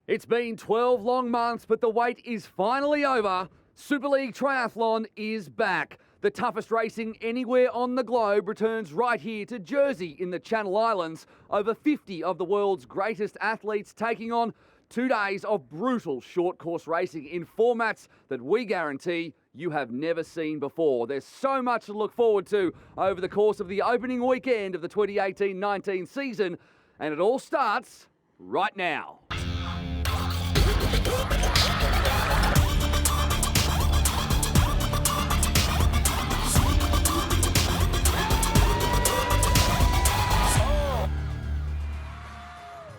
It's been 12 long months, but the wait is finally over. Super League Triathlon is back. The toughest racing anywhere on the globe returns right here to Jersey in the Channel Islands. Over 50 of the world's greatest athletes taking on 2 days of brutal short course racing in formats that we guarantee you have never seen before. There's so much to look forward to over the course of the opening weekend of the 2018-19 season, and it all starts right now.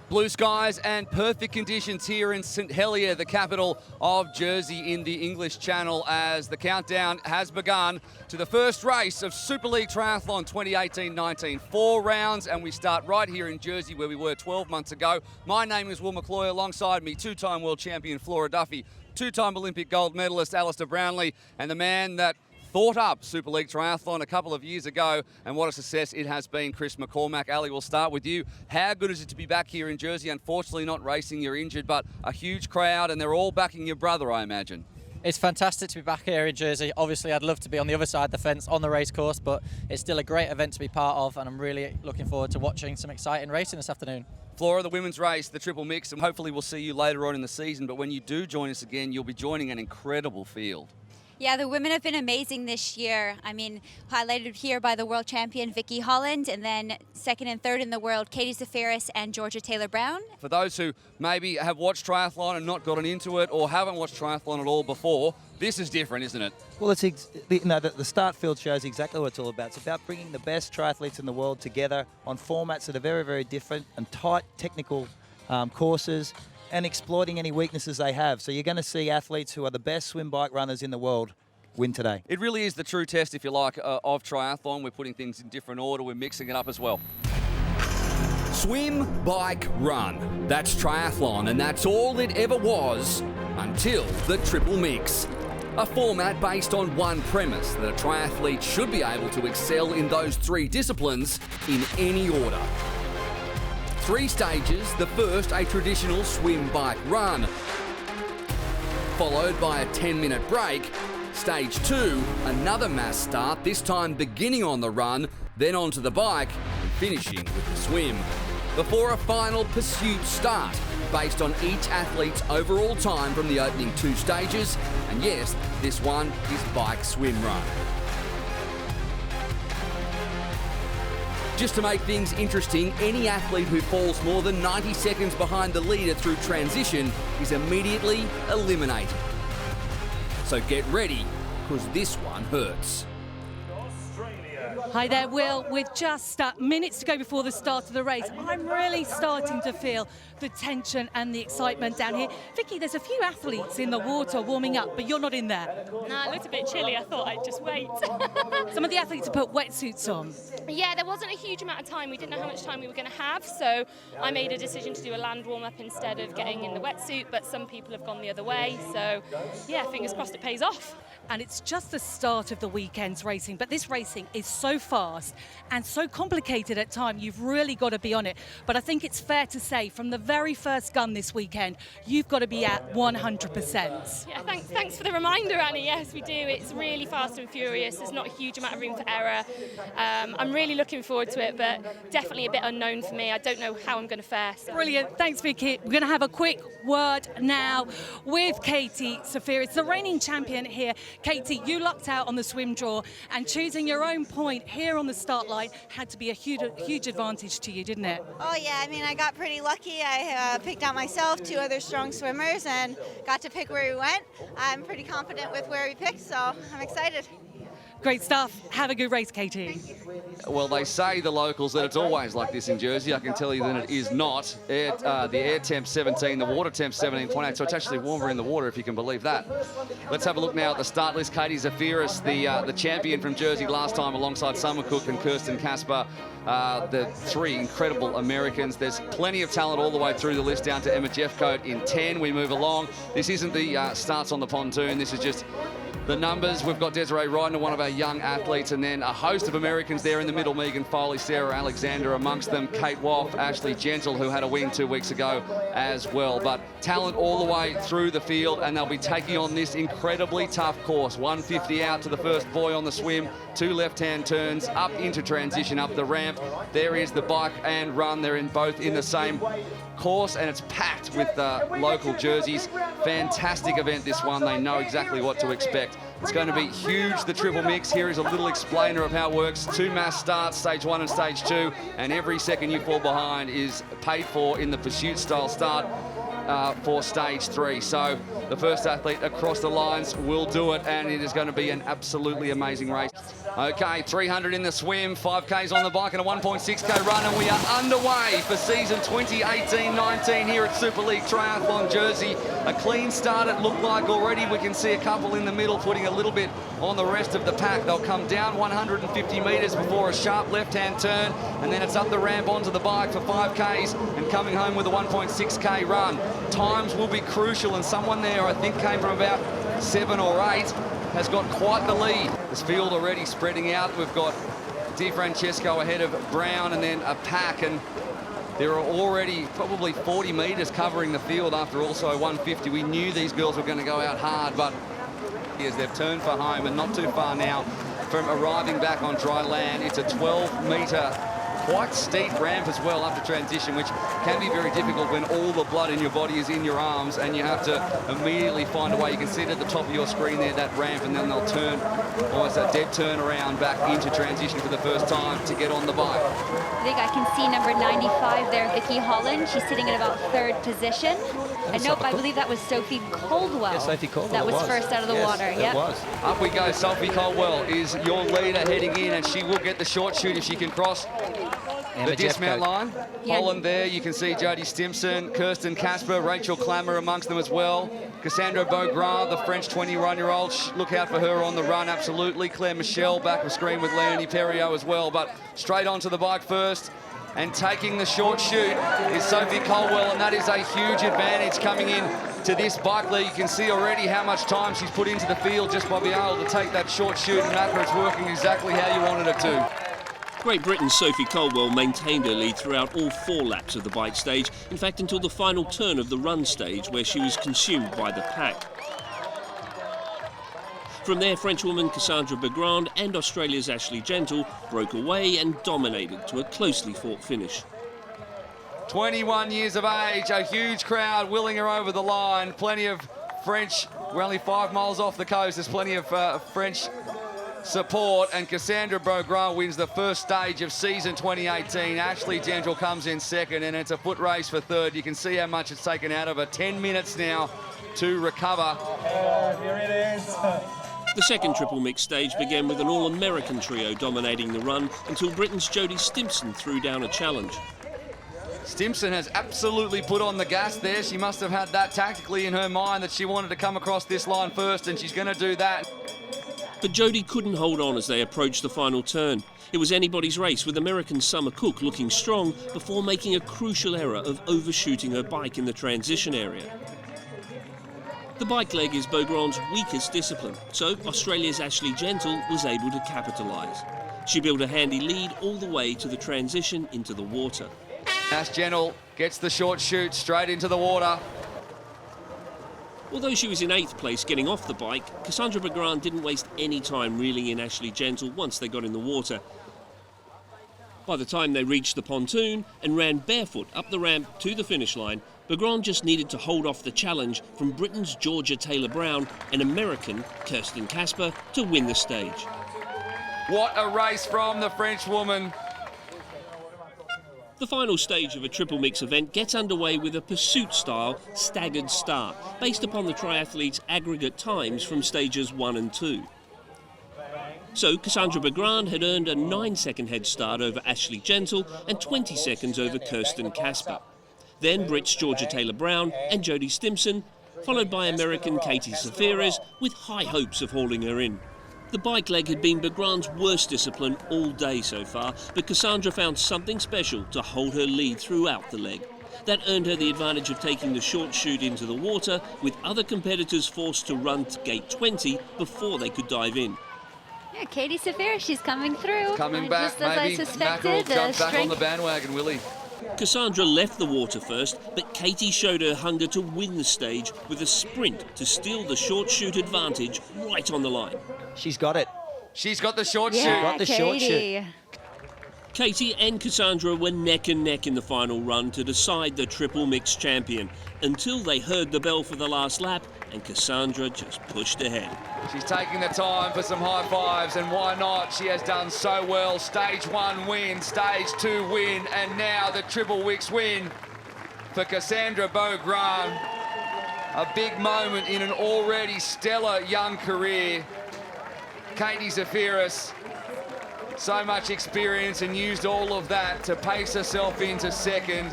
Blue skies and perfect conditions here in St Helier, the capital of Jersey in the English Channel, as the countdown has begun to the first race of Super League Triathlon 2018-19. 4 rounds, and we start right here in Jersey where we were 12 months ago. My name is Will McCloy. Alongside me, 2-time world champion Flora Duffy, 2-time Olympic gold medalist Alistair Brownlee, and the man that thought up Super League Triathlon a couple of years ago, and what a success it has been, Chris McCormack. Ali, we'll start with you. How good is it to be back here in Jersey? Unfortunately not racing, you're injured, but a huge crowd, and they're all backing your brother, I imagine. It's fantastic to be back here in Jersey. Obviously, I'd love to be on the other side of the fence on the race course, but it's still a great event to be part of, and I'm really looking forward to watching some exciting racing this afternoon. Flora, the women's race, the Triple Mix, and hopefully we'll see you later on in the season, but when you do join us again, you'll be joining an incredible field. Yeah, the women have been amazing this year. I mean, highlighted here by the world champion Vicky Holland, and then second and third in the world, Katie Zafiris and Georgia Taylor-Brown. For those who maybe have watched triathlon and not gotten into it, or haven't watched triathlon at all before, this is different, isn't it? Well, the start field shows exactly what it's all about. It's about bringing the best triathletes in the world together on formats that are very, very different and tight technical courses, and exploiting any weaknesses they have. So you're going to see athletes who are the best swim bike runners in the world win today. It really is the true test, if you like, of triathlon. We're putting things in different order. We're mixing it up as well. Swim, bike, run. That's triathlon, and that's all it ever was until the Triple Mix. A format based on one premise, that a triathlete should be able to excel in those 3 disciplines in any order. 3 stages, the first a traditional swim, bike, run, followed by a 10-minute break. Stage 2, another mass start, this time beginning on the run, then onto the bike, and finishing with the swim. Before a final pursuit start, based on each athlete's overall time from the opening 2 stages, and yes, this one is bike, swim, run. Just to make things interesting, any athlete who falls more than 90 seconds behind the leader through transition is immediately eliminated. So get ready, because this one hurts. Hi there, Will. With just minutes to go before the start of the race, I'm really starting to feel the tension and the excitement down here. Vicky, there's a few athletes in the water warming up, but you're not in there. No, it looked a bit chilly. I thought I'd just wait. Some of the athletes have put wetsuits on. Yeah, there wasn't a huge amount of time. We didn't know how much time we were going to have, so I made a decision to do a land warm-up instead of getting in the wetsuit, but some people have gone the other way, so yeah, fingers crossed it pays off. And it's just the start of the weekend's racing, but this racing is so fast and so complicated at times, you've really got to be on it. But I think it's fair to say, from the very first gun this weekend, you've got to be at 100%. Yeah, thanks for the reminder, Annie. Yes, we do. It's really fast and furious. There's not a huge amount of room for error. I'm really looking forward to it, but definitely a bit unknown for me. I don't know how I'm going to fare. So. Brilliant. Thanks, Vicky. We're going to have a quick word now with Katie Zafiris, the reigning champion here. Katie, you lucked out on the swim draw, and choosing your own point here on the start line had to be a huge advantage to you, didn't it? Oh yeah, I mean, I got pretty lucky. I picked out myself, 2 other strong swimmers, and got to pick where we went. I'm pretty confident with where we picked, so I'm excited. Great stuff. Have a good race, Katie. Well, they say, the locals, that it's always like this in Jersey. I can tell you that it is not. The air temp's 17, the water temp's 17.8, so it's actually warmer in the water, if you can believe that. Let's have a look now at the start list. Katie Zafiris, the champion from Jersey last time, alongside Summer Cook and Kirsten Casper. The 3 incredible Americans. There's plenty of talent all the way through the list, down to Emma Jeffcoat in 10. We move along. This isn't the starts on the pontoon. This is just the numbers. We've got Desiree Ryder, one of our young athletes, and then a host of Americans there in the middle. Megan Foley, Sarah Alexander amongst them, Kate Woff, Ashley Gentle, who had a win 2 weeks ago as well. But talent all the way through the field, and they'll be taking on this incredibly tough course. 150 out to the first buoy on the swim, 2 left-hand turns, up into transition, up the ramp. There is the bike and run. They're both in the same course, and it's packed with local jerseys. Fantastic event, this one. They know exactly what to expect. It's going to be huge, the triple mix. Here is a little explainer of how it works. 2 mass starts, stage 1 and stage 2, and every second you fall behind is paid for in the pursuit style start for stage 3. So the first athlete across the lines will do it, and it is going to be an absolutely amazing race. Okay, 300 in the swim, 5Ks on the bike, and a 1.6K run, and we are underway for season 2018-19 here at Super League Triathlon Jersey. A clean start it looked like already. We can see a couple in the middle putting a little bit on the rest of the pack. They'll come down 150 metres before a sharp left-hand turn, and then it's up the ramp onto the bike for 5Ks and coming home with a 1.6K run. Times will be crucial, and someone there I think came from about 7 or 8 has got quite the lead. This field already spreading out. We've got Di Francesco ahead of Brown, and then a pack, and there are already probably 40 metres covering the field after also 150. We knew these girls were going to go out hard, but as they've turned for home and not too far now from arriving back on dry land. It's a 12-metre quite steep ramp as well up to transition, which can be very difficult when all the blood in your body is in your arms and you have to immediately find a way. You can see it at the top of your screen there, that ramp, and then they'll turn, almost a dead turn around back into transition for the first time to get on the bike. I think I can see number 95 there, Vicky Holland. She's sitting in about 3rd position. And nope, I believe that was Sophie Caldwell. Yeah, Sophie Caldwell. That was first out of the water. Yes, it was. Up we go. Sophie Caldwell is your leader heading in, and she will get the short shoot if she can cross the dismount line. Yeah. Holland there, you can see Jodie Stimson, Kirsten Casper, Rachel Klammer amongst them as well. Cassandra Beaugrand, the French 21-year-old, look out for her on the run, absolutely. Claire Michel back of screen with Leonie Perriot as well, but straight onto the bike first. And taking the short shoot is Sophie Caldwell, and that is a huge advantage coming in to this bike league. You can see already how much time she's put into the field just by being able to take that short shoot, and Macca, it's working exactly how you wanted it to. Great Britain's Sophie Caldwell maintained her lead throughout all 4 laps of the bike stage, in fact until the final turn of the run stage where she was consumed by the pack. From there, Frenchwoman Cassandra Beaugrand and Australia's Ashley Gentle broke away and dominated to a closely fought finish. 21 years of age, a huge crowd willing her over the line. Plenty of French, we're only 5 miles off the coast, there's plenty of French support, and Cassandra Beaugrand wins the first stage of season 2018. Ashley Gentle comes in 2nd, and it's a foot race for 3rd. You can see how much it's taken out of her. 10 minutes now to recover. Here it is. The second triple mix stage began with an all-American trio dominating the run until Britain's Jodie Stimson threw down a challenge. Stimson has absolutely put on the gas there. She must have had that tactically in her mind that she wanted to come across this line first, and she's going to do that. But Jodie couldn't hold on as they approached the final turn. It was anybody's race, with American Summer Cook looking strong before making a crucial error of overshooting her bike in the transition area. The bike leg is Beaugrand's weakest discipline, so Australia's Ashley Gentle was able to capitalise. She built a handy lead all the way to the transition into the water. Ash Gentle gets the short shoot straight into the water. Although she was in 8th place getting off the bike, Cassandra Beaugrand didn't waste any time reeling in Ashley Gentle once they got in the water. By the time they reached the pontoon and ran barefoot up the ramp to the finish line, Beaugrand just needed to hold off the challenge from Britain's Georgia Taylor-Brown and American Kirsten Casper to win the stage. What a race from the French woman. The final stage of a triple mix event gets underway with a pursuit-style staggered start, based upon the triathletes' aggregate times from stages 1 and 2. So Cassandra Beaugrand had earned a 9-second head start over Ashley Gentle and 20 seconds over Kirsten Casper. Then Brits Georgia Taylor-Brown and Jodie Stimson, followed by American Katie Safiras, with high hopes of hauling her in. The bike leg had been Beaugrand's worst discipline all day so far, but Cassandra found something special to hold her lead throughout the leg. That earned her the advantage of taking the short chute into the water, with other competitors forced to run to gate 20 before they could dive in. Yeah, Katie Safaris, she's coming through. Coming back, just as I maybe suspected. Mackerel jumped back on the bandwagon, Willie. Cassandra left the water first, but Katie showed her hunger to win the stage with a sprint to steal the short chute advantage right on the line. She's got it. She's got the short Yeah, chute. Got the short Katie. Katie and Cassandra were neck and neck in the final run to decide the Triple Mix champion, until they heard the bell for the last lap and Cassandra just pushed ahead. She's taking the time for some high fives, and why not? She has done so well. Stage 1 win, stage 2 win, and now the Triple Mix win for Cassandra Beaugrand. A big moment in an already stellar young career. Katie Zafiris, so much experience and used all of that to pace herself into second.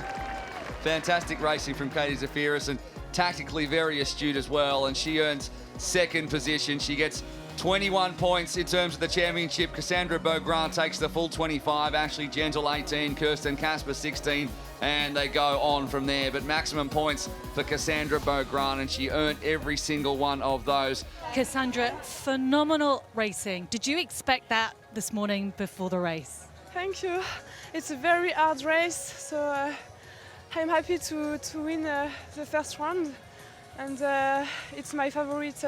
Fantastic racing from Katie Zafiris, and tactically very astute as well, and she earns second position. She gets 21 points in terms of the championship. Cassandra Beaugrand takes the full 25, Ashley Gentle 18, Kirsten Casper 16, and they go on from there. But maximum points for Cassandra Beaugrand, and she earned every single one of those. Cassandra, phenomenal racing. Did you expect that this morning before the race? Thank you. It's a very hard race, so I'm happy to win the first round, and it's my favorite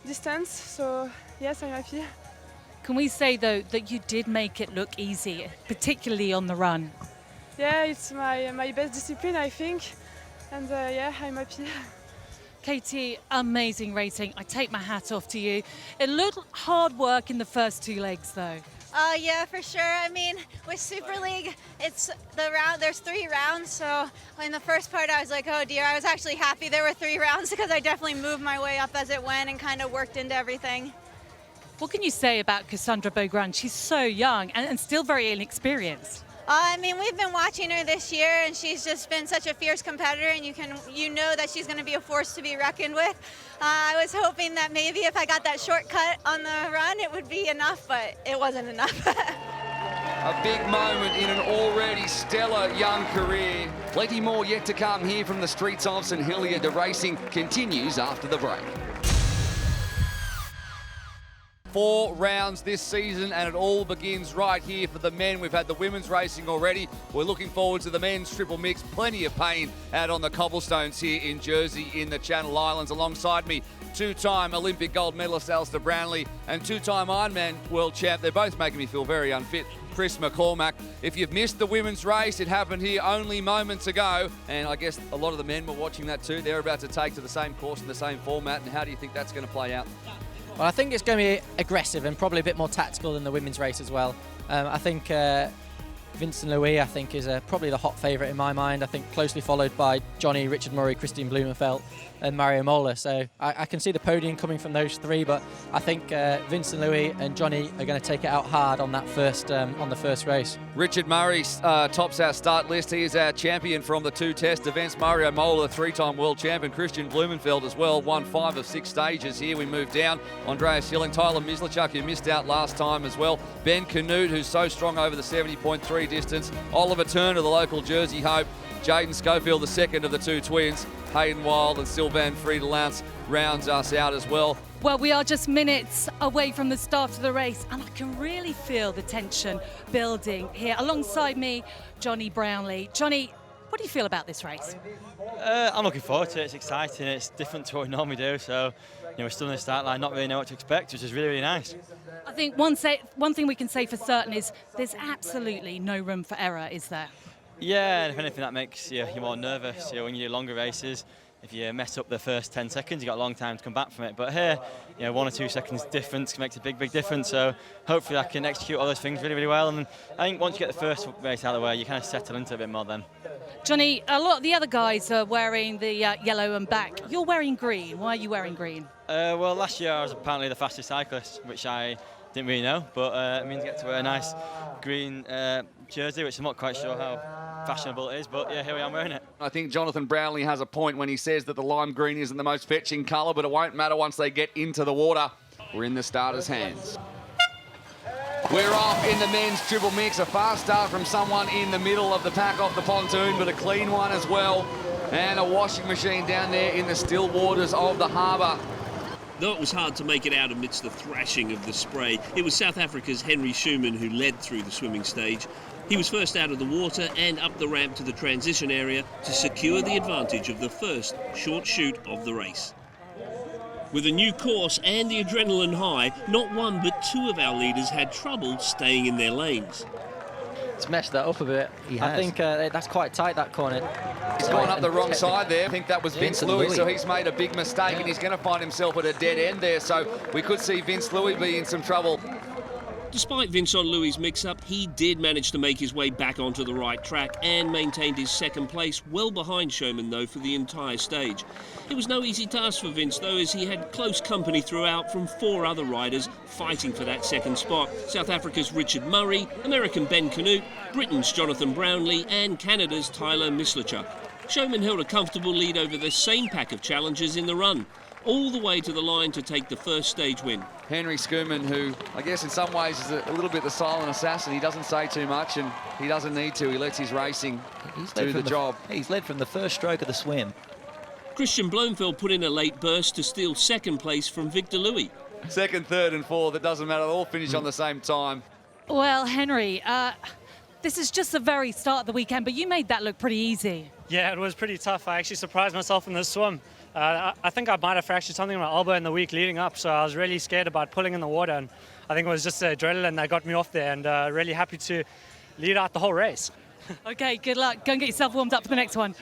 distance, so yes, I'm happy. Can we say, though, that you did make it look easy, particularly on the run? Yeah, it's my best discipline, I think, and yeah, I'm happy. Katie, amazing racing. I take my hat off to you. It looked hard work in the first 2 legs, though. Yeah, for sure. I mean, with Super League, it's the round. There's 3 rounds, so in the first part, I was like, oh dear. I was actually happy there were 3 rounds because I definitely moved my way up as it went and kind of worked into everything. What can you say about Cassandra Beaugrand? She's so young and still very inexperienced. I mean, we've been watching her this year, and she's just been such a fierce competitor, and you know that she's going to be a force to be reckoned with. I was hoping that maybe if I got that shortcut on the run, it would be enough, but it wasn't enough. A big moment in an already stellar young career. Plenty more yet to come here from the streets of St Helier. The racing continues after the break. 4 rounds this season, and it all begins right here for the men. We've had the women's racing already. We're looking forward to the men's triple mix. Plenty of pain out on the cobblestones here in Jersey in the Channel Islands. Alongside me, 2-time Olympic gold medalist Alistair Brownlee and 2-time Ironman world champ. They're both making me feel very unfit, Chris McCormack. If you've missed the women's race, it happened here only moments ago, and I guess a lot of the men were watching that too. They're about to take to the same course in the same format, and how do you think that's going to play out? Well, I think it's going to be aggressive and probably a bit more tactical than the women's race as well. I think Vincent Louis, I think, is probably the hot favourite in my mind. I think closely followed by Johnny, Richard Murray, Christine Blumenfeld and Mario Mola. So I can see the podium coming from those 3, but I think Vincent Louis and Johnny are going to take it out hard on that first on the first race. Richard Murray tops our start list. He is our champion from the 2 test events. Mario Mola, 3-time world champion. Christian Blumenfeld as well, won 5 of 6 stages here. We move down. Andreas Hilling, Tyler Mislachuk, who missed out last time as well. Ben Canute, who's so strong over the 70.3 distance. Oliver Turner, the local Jersey hope. Jaden Schofield, the second of the 2 twins. Hayden Wild and Sylvain Friedelance rounds us out as well. Well, we are just minutes away from the start of the race, and I can really feel the tension building here. Alongside me, Johnny Brownlee. Johnny, what do you feel about this race? I'm looking forward to it. It's exciting. It's different to what we normally do. So, we're still in the start line, not really know what to expect, which is really, really nice. I think one thing we can say for certain is there's absolutely no room for error, is there? Yeah, and if anything, that makes you more nervous. When you do longer races, if you mess up the first 10 seconds, you've got a long time to come back from it. But here, 1 or 2 seconds difference makes a big, big difference. So hopefully I can execute all those things really, really well. And I think once you get the first race out of the way, you kind of settle into it a bit more then. Johnny, a lot of the other guys are wearing the yellow and black. You're wearing green. Why are you wearing green? Well, last year I was apparently the fastest cyclist, which I didn't really know. But it means I get to wear a nice green jersey, which I'm not quite sure how fashionable it is, but yeah, here we are wearing it. I think Jonathan Brownlee has a point when he says that the lime green isn't the most fetching colour, but it won't matter once they get into the water. We're in the starters' hands. We're off in the men's triple mix. A fast start from someone in the middle of the pack off the pontoon, but a clean one as well. And a washing machine down there in the still waters of the harbour. Though it was hard to make it out amidst the thrashing of the spray, it was South Africa's Henry Schumann who led through the swimming stage. He was first out of the water and up the ramp to the transition area to secure the advantage of the first short shoot of the race. With a new course and the adrenaline high, not one but two of our leaders had trouble staying in their lanes. It's messed that up a bit. I think that's quite tight, that corner. He's gone up the wrong side there. I think that was Vince Louis, so he's made a big mistake and he's going to find himself at a dead end there. So we could see Vince Louis be in some trouble. Despite Vincent Louis' mix-up, he did manage to make his way back onto the right track and maintained his second place, well behind Schoeman though for the entire stage. It was no easy task for Vince though, as he had close company throughout from four other riders fighting for that second spot. South Africa's Richard Murray, American Ben Canute, Britain's Jonathan Brownlee and Canada's Tyler Mislachuk. Schoeman held a comfortable lead over the same pack of challengers in the run, all the way to the line to take the first stage win. Henry Schumann, who I guess in some ways is a little bit the silent assassin. He doesn't say too much and he doesn't need to. He lets his racing do the job. He's led from the first stroke of the swim. Christian Blomfeld put in a late burst to steal second place from Victor Louis. Second, third and fourth, it doesn't matter. They all finish on the same time. Well, Henry, this is just the very start of the weekend, but you made that look pretty easy. Yeah, it was pretty tough. I actually surprised myself in this swim. I think I might have fractured something in my elbow in the week leading up, so I was really scared about pulling in the water, and I think it was just the adrenaline that got me off there, and really happy to lead out the whole race. Okay, good luck. Go and get yourself warmed up for the next one.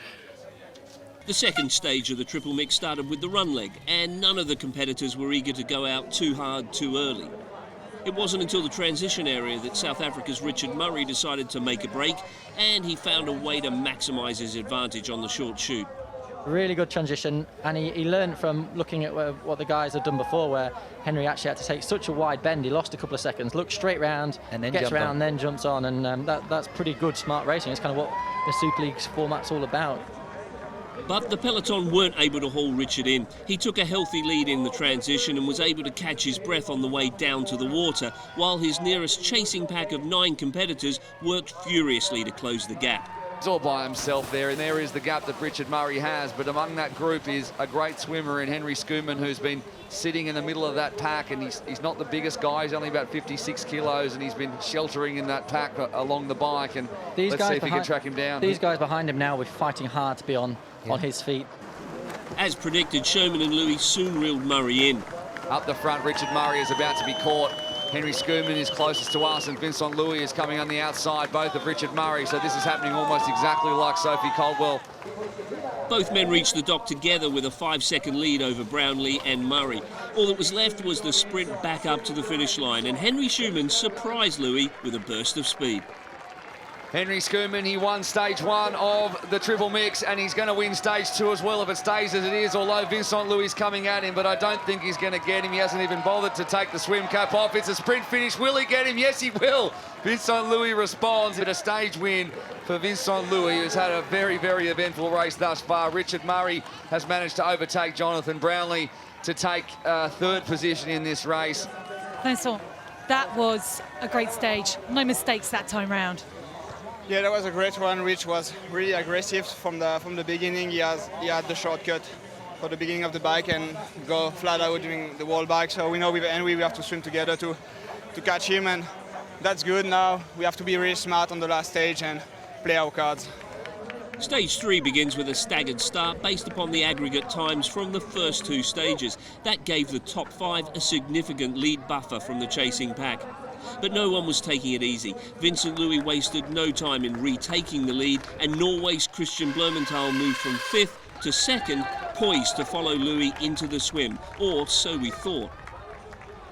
The second stage of the triple mix started with the run leg, and none of the competitors were eager to go out too hard too early. It wasn't until the transition area that South Africa's Richard Murray decided to make a break, and he found a way to maximise his advantage on the short shoot. Really good transition, and he learned from looking at what the guys had done before, where Henry actually had to take such a wide bend. He lost a couple of seconds, looked straight round, and then gets round, then jumps on, and that's pretty good, smart racing. It's kind of what the Super League's format's all about. But the peloton weren't able to haul Richard in. He took a healthy lead in the transition and was able to catch his breath on the way down to the water, while his nearest chasing pack of 9 competitors worked furiously to close the gap. He's all by himself there, and there is the gap that Richard Murray has, but among that group is a great swimmer in Henry Schumann, who's been sitting in the middle of that pack, and he's not the biggest guy. He's only about 56 kilos, and he's been sheltering in that pack along the bike, and let's see if he can track him down. These guys behind him now, we're fighting hard to be on his feet. As predicted, Schoeman and Louis soon reeled Murray in. Up the front, Richard Murray is about to be caught. Henry Schumann is closest to us, and Vincent Louis is coming on the outside, both of Richard Murray. So this is happening almost exactly like Sophie Caldwell. Both men reached the dock together with a 5-second lead over Brownlee and Murray. All that was left was the sprint back up to the finish line, and Henry Schumann surprised Louis with a burst of speed. Henry Schumann, he won stage 1 of the triple mix, and he's going to win stage 2 as well if it stays as it is, although Vincent Louis is coming at him, but I don't think he's going to get him. He hasn't even bothered to take the swim cap off. It's a sprint finish. Will he get him? Yes, he will. Vincent Louis responds with a stage win for Vincent Louis, who's had a very, very eventful race thus far. Richard Murray has managed to overtake Jonathan Brownlee to take third position in this race. Vincent, that was a great stage. No mistakes that time round. Yeah, that was a great one. Rich was really aggressive from the beginning. He had the shortcut for the beginning of the bike and go flat out during the wall bike. So we know with Henry we have to swim together to catch him, and that's good. Now we have to be really smart on the last stage and play our cards. Stage 3 begins with a staggered start based upon the aggregate times from the first 2 stages. That gave the top 5 a significant lead buffer from the chasing pack. But no one was taking it easy. Vincent Louis wasted no time in retaking the lead, and Norway's Christian Blumenthal moved from 5th to 2nd, poised to follow Louis into the swim, or so we thought.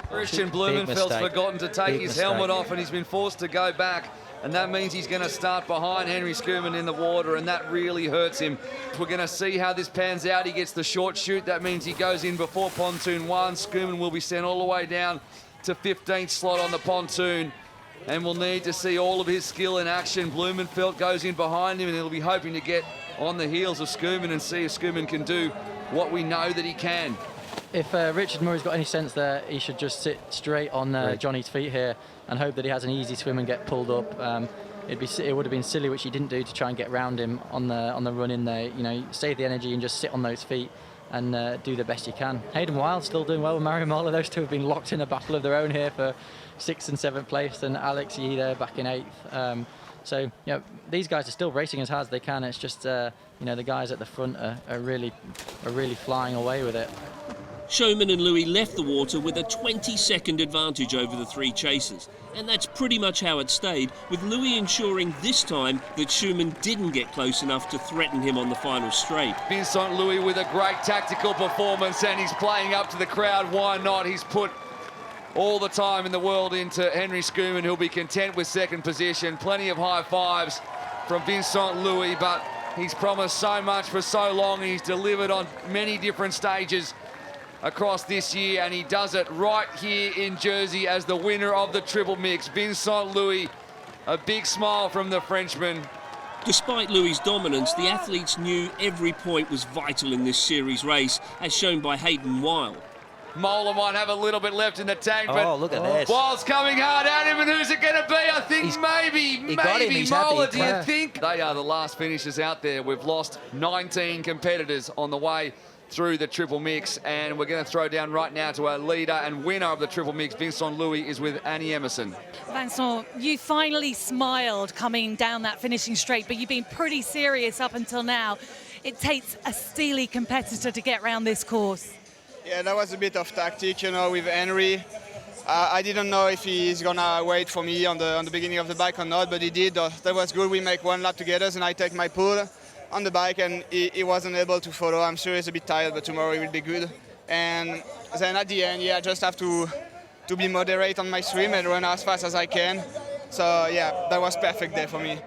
Christian Blumenfeld's forgotten to take his helmet off, and he's been forced to go back, and that means he's going to start behind Henry Schumann in the water, and that really hurts him. We're going to see how this pans out. He gets the short shoot. That means he goes in before pontoon 1. Schumann will be sent all the way down to 15th slot on the pontoon, and we'll need to see all of his skill in action. Blumenfeld goes in behind him, and he'll be hoping to get on the heels of Schumann and see if Schumann can do what we know that he can. If Richard Murray's got any sense there, he should just sit straight on Johnny's feet here and hope that he has an easy swim and get pulled up. It would have been silly, which he didn't do, to try and get round him on the run in there. You know, save the energy and just sit on those feet and do the best you can. Hayden Wild still doing well with Mario Mola. Those two have been locked in a battle of their own here for 6th and 7th place, and Alex Yee there back in 8th. So, you know, these guys are still racing as hard as they can. It's just, you know, the guys at the front are really flying away with it. Showman and Louis left the water with a 20-second advantage over the 3 chasers. And that's pretty much how it stayed, with Louis ensuring this time that Schumann didn't get close enough to threaten him on the final straight. Vincent Louis with a great tactical performance, and he's playing up to the crowd. Why not? He's put all the time in the world into Henry Schumann, who'll be content with 2nd position. Plenty of high fives from Vincent Louis, but he's promised so much for so long. He's delivered on many different stages across this year, and he does it right here in Jersey as the winner of the Triple Mix. Vincent Louis, a big smile from the Frenchman. Despite Louis' dominance, the athletes knew every point was vital in this series race, as shown by Hayden Wild. Mola might have a little bit left in the tank, but look at this. Wild's coming hard at him, and who's it going to be? I think maybe Mola, do you think? They are the last finishers out there. We've lost 19 competitors on the way through the Triple Mix, and we're going to throw down right now to our leader and winner of the Triple Mix. Vincent Louis is with Annie Emerson. Vincent, you finally smiled coming down that finishing straight, but you've been pretty serious up until now. It takes a steely competitor to get around this course. Yeah, that was a bit of tactic, you know, with Henry. I didn't know if he's gonna wait for me on the beginning of the bike or not, but he did. That was good. We make 1 lap together, and I take my pull on the bike, and he wasn't able to follow. I'm sure he's a bit tired, but tomorrow he will be good. And then at the end, yeah, I just have to be moderate on my swim and run as fast as I can. So yeah, that was perfect day for me.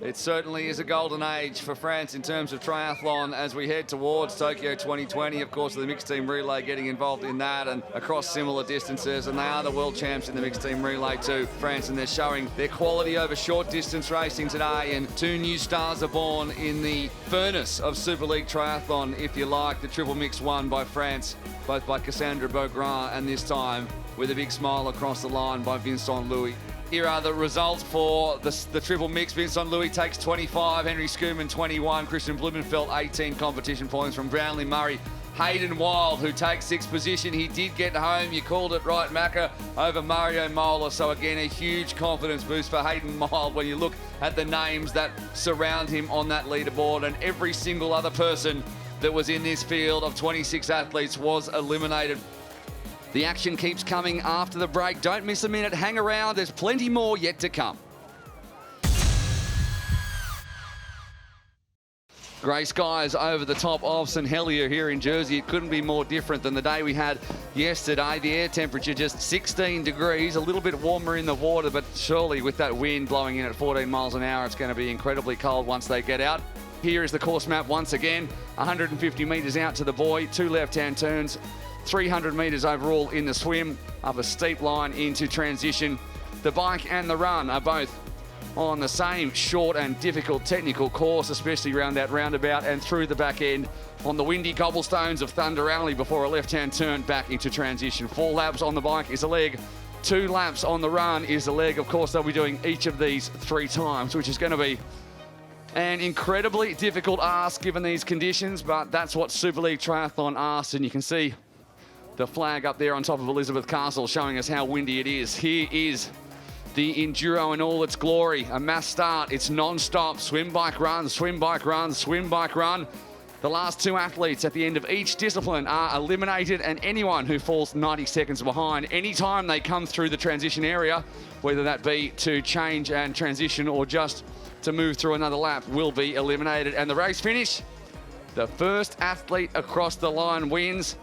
It certainly is a golden age for France in terms of triathlon as we head towards Tokyo 2020. Of course, the mixed team relay getting involved in that and across similar distances, and they are the world champs in the mixed team relay too, France, and they're showing their quality over short distance racing today, and 2 new stars are born in the furnace of Super League Triathlon, if you like. The Triple Mix won by France, both by Cassandra Beaugrand, and this time with a big smile across the line by Vincent Louis. Here are the results for the Triple Mix. Vincent Louis takes 25, Henry Schumann 21, Christian Blumenfeld 18 competition points from Brownlee Murray. Hayden Wild, who takes 6th position. He did get home, you called it right, Macca, over Mario Mola. So again, a huge confidence boost for Hayden Wild when you look at the names that surround him on that leaderboard, and every single other person that was in this field of 26 athletes was eliminated. The action keeps coming after the break. Don't miss a minute. Hang around. There's plenty more yet to come. Grey skies over the top of St Helier here in Jersey. It couldn't be more different than the day we had yesterday. The air temperature just 16 degrees, a little bit warmer in the water, but surely with that wind blowing in at 14 miles an hour, it's going to be incredibly cold once they get out. Here is the course map once again. 150 metres out to the buoy, 2 left-hand turns, 300 metres overall in the swim, up a steep line into transition. The bike and the run are both on the same short and difficult technical course, especially around that roundabout and through the back end on the windy cobblestones of Thunder Alley before a left-hand turn back into transition. 4 laps on the bike is a leg, 2 laps on the run is a leg. Of course, they'll be doing each of these 3 times, which is going to be an incredibly difficult ask given these conditions, but that's what Super League Triathlon asks, and you can see the flag up there on top of Elizabeth Castle showing us how windy it is. Here is the Enduro in all its glory. A mass start, it's non-stop. Swim, bike, run, swim, bike, run, swim, bike, run. The last 2 athletes at the end of each discipline are eliminated, and anyone who falls 90 seconds behind, anytime they come through the transition area, whether that be to change and transition or just to move through another lap, will be eliminated. And the race finish, the first athlete across the line wins.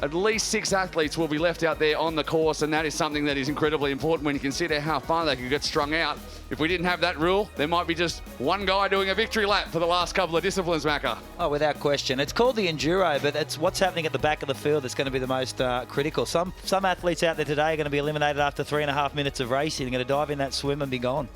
At least 6 athletes will be left out there on the course, and that is something that is incredibly important when you consider how far they could get strung out. If we didn't have that rule, there might be just one guy doing a victory lap for the last couple of disciplines, Macca. Oh, without question. It's called the Enduro, but it's what's happening at the back of the field that's going to be the most critical. Some athletes out there today are going to be eliminated after 3.5 minutes of racing. They're going to dive in that swim and be gone.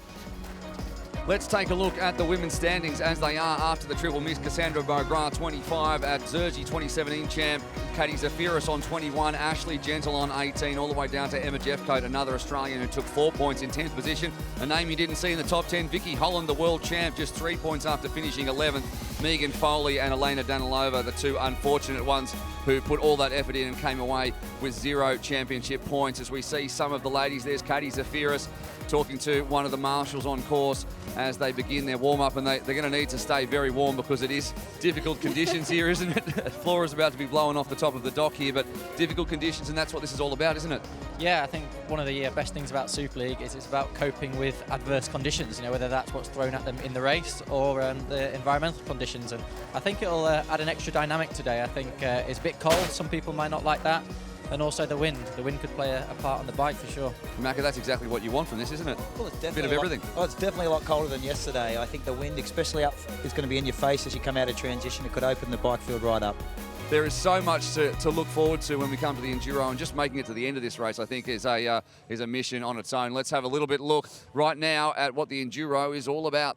Let's take a look at the women's standings as they are after the triple mix. Cassandra Beaugrand, 25 at Jersey, 2017 champ. Katie Zafiris on 21, Ashley Gentle on 18, all the way down to Emma Jeffcoat, another Australian who took 4 points in 10th position. A name you didn't see in the top 10, Vicky Holland, the world champ, just 3 points after finishing 11th. Megan Foley and Elena Danilova, the two unfortunate ones who put all that effort in and came away with 0 championship points. As we see some of the ladies, there's Katie Zafiris talking to one of the marshals on course as they begin their warm-up, and they're going to need to stay very warm because it is difficult conditions here, isn't it? The floor is about to be blowing off the top of the dock here, but difficult conditions, and that's what this is all about, isn't it? Yeah, I think one of the best things about Super League is it's about coping with adverse conditions, you know, whether that's what's thrown at them in the race or the environmental conditions. And I think it'll add an extra dynamic today. I think it's a bit cold. Some people might not like that. And also the wind. The wind could play a part on the bike for sure. Maka, that's exactly what you want from this, isn't it? Well, it's definitely a bit of everything. It's definitely a lot colder than yesterday. I think the wind, especially up, is going to be in your face as you come out of transition. It could open the bike field right up. There is so much to look forward to when we come to the Enduro, and just making it to the end of this race, I think, is a mission on its own. Let's have a little bit look right now at what the Enduro is all about.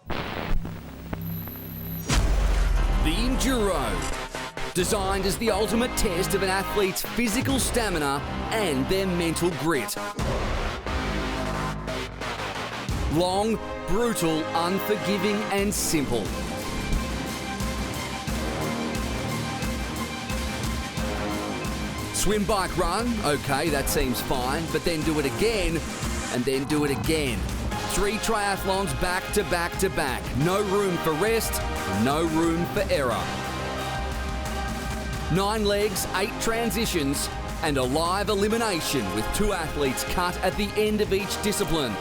The Enduro. Designed as the ultimate test of an athlete's physical stamina and their mental grit. Long, brutal, unforgiving and simple. Swim, bike, run, okay, that seems fine, but then do it again, and then do it again. 3 triathlons back to back to back. No room for rest, no room for error. 9 legs, 8 transitions, and a live elimination with 2 athletes cut at the end of each discipline.